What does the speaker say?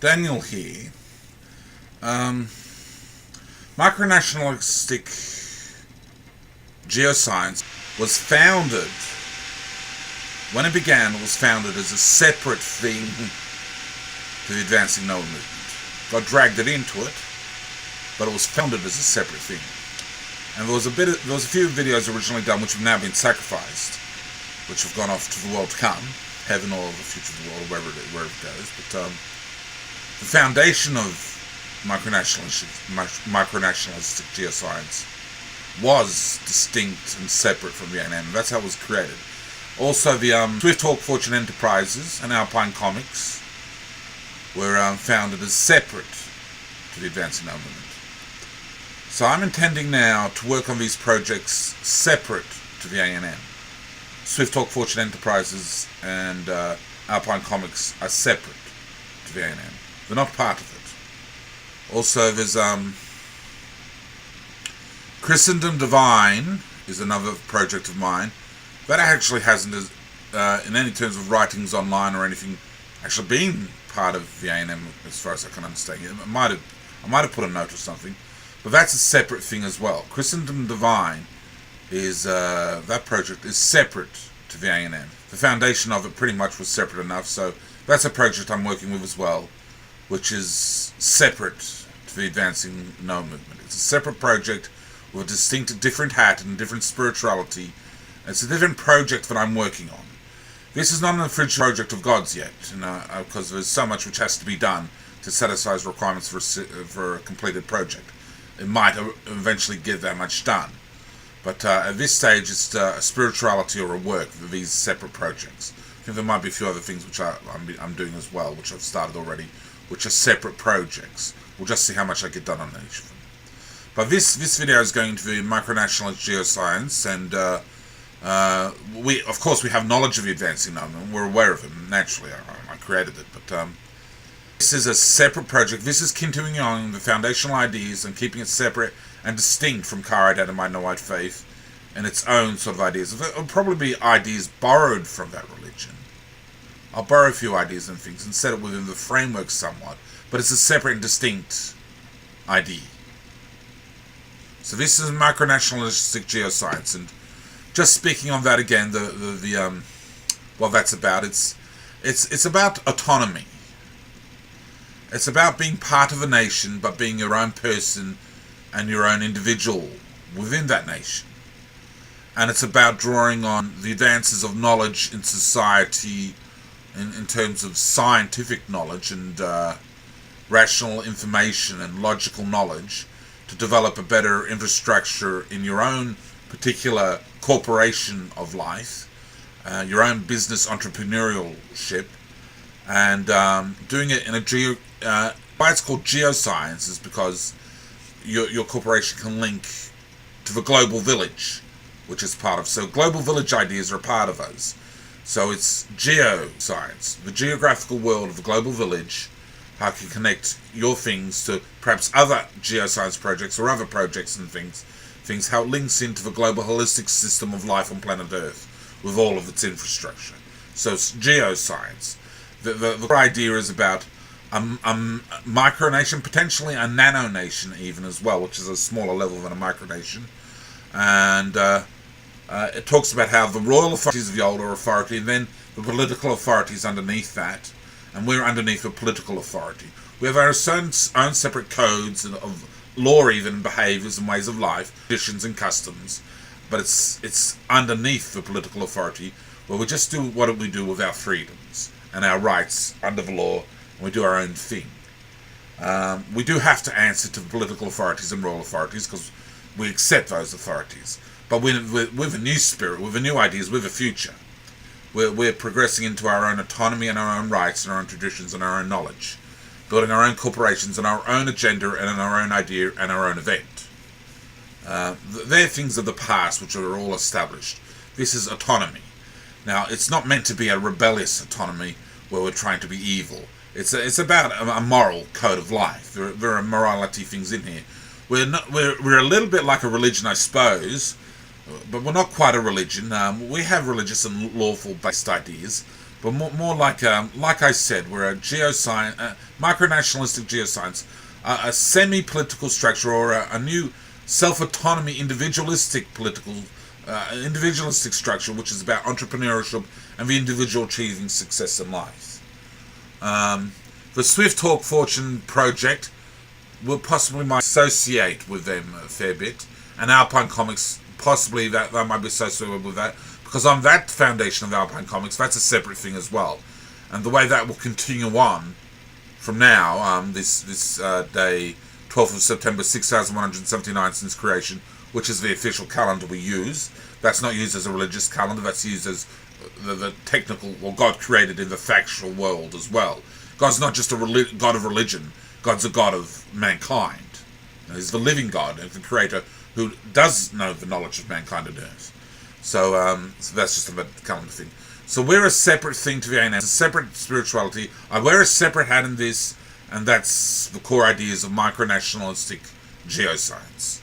Daniel here. Micro-Nationalistic Geo-Science was founded, when it began, it was founded as a separate thing to the Advancing Knowledge movement. God dragged it into it, but it was founded as a separate thing. And there was a few videos originally done which have now been sacrificed, which have gone off to the world to come, heaven or the future of the world, wherever it goes. But the foundation of micro-nationalistic geoscience was distinct and separate from the A&M. That's how it was created. Also, the Swift Hawk Fortune Enterprises and Alpine Comics were founded as separate to the Advancing Knowledge movement. So I'm intending now to work on these projects separate to the A&M. Swift Hawk Fortune Enterprises and Alpine Comics are separate to the A&M. They're not part of it. Also, there's Christendom Divine is another project of mine. That actually hasn't, in any terms of writings online or anything, actually been part of the A&M as far as I can understand. I might have put a note or something, but that's a separate thing as well. Christendom Divine is that project is separate to the A&M. The foundation of it pretty much was separate enough, so that's a project I'm working with as well, which is separate to the Advancing Knowledge movement. It's a separate project with a distinct, different hat and different spirituality. It's a different project that I'm working on. This is not an infringed project of God's yet, because there's so much which has to be done to satisfy his requirements for a completed project. It might eventually get that much done. But at this stage, it's a spirituality or a work for these separate projects. I think there might be a few other things which I'm doing as well, which I've started already, which are separate projects. We'll just see how much I get done on each of them. But this video is going to be Micro-Nationalistic Geo-Science, and we have knowledge of the Advancing Knowledge, and we're aware of them. Naturally, I created it, but this is a separate project. This is continuing on the foundational ideas and keeping it separate and distinct from Kharid Adamite faith and its own sort of ideas. It'll probably be ideas borrowed from that religion. I'll borrow a few ideas and things and set it within the framework somewhat, but it's a separate and distinct idea. So this is Micro-Nationalistic Geo-Science, and just speaking on that again, what that's about, it's about autonomy. It's about being part of a nation, but being your own person and your own individual within that nation. And it's about drawing on the advances of knowledge in society in terms of scientific knowledge and rational information and logical knowledge to develop a better infrastructure in your own particular corporation of life, your own business entrepreneurship, and doing it in a why it's called geoscience is because your corporation can link to the global village, which is part of. So global village ideas are a part of us. So it's geoscience, the geographical world of the global village, how it can connect your things to perhaps other geoscience projects or other projects and things, how it links into the global holistic system of life on planet Earth with all of its infrastructure. So it's geoscience. The idea is about a micronation, potentially a nano-nation even as well, which is a smaller level than a micronation. And it talks about how the royal authorities of the older authority, and then the political authorities underneath that, and we're underneath the political authority. We have our own separate codes of law, even behaviours and ways of life, traditions and customs, but it's underneath the political authority, where we just do what we do with our freedoms and our rights under the law, and we do our own thing. We do have to answer to the political authorities and royal authorities because we accept those authorities, but with a new spirit, with the new ideas, with a future. We're progressing into our own autonomy and our own rights and our own traditions and our own knowledge, building our own corporations and our own agenda and our own idea and our own event. They're things of the past which are all established. This is autonomy. Now, it's not meant to be a rebellious autonomy where we're trying to be evil. It's about a moral code of life. There are morality things in here. We're a little bit like a religion, I suppose, but we're not quite a religion. We have religious and lawful based ideas, but more like I said, we're a geoscience, micro-nationalistic geoscience, a semi-political structure, or a new self-autonomy, individualistic structure, which is about entrepreneurship and the individual achieving success in life. The Swift Hawk Fortune project will possibly might associate with them a fair bit, and Alpine Comics possibly that they might be associated with that, because on that foundation of Alpine Comics, that's a separate thing as well, and the way that will continue on from now, this day, 12th of September 6179 since creation, which is the official calendar we use. That's not used as a religious calendar, that's used as the technical, or God created in the factual world as well. God's not just a God of religion, God's a God of mankind. He's the living God, the creator, who does know the knowledge of mankind and earth. So that's just a calendar thing. So we're a separate thing to the ANS, a separate spirituality. I wear a separate hat in this, and that's the core ideas of micro-nationalistic geoscience.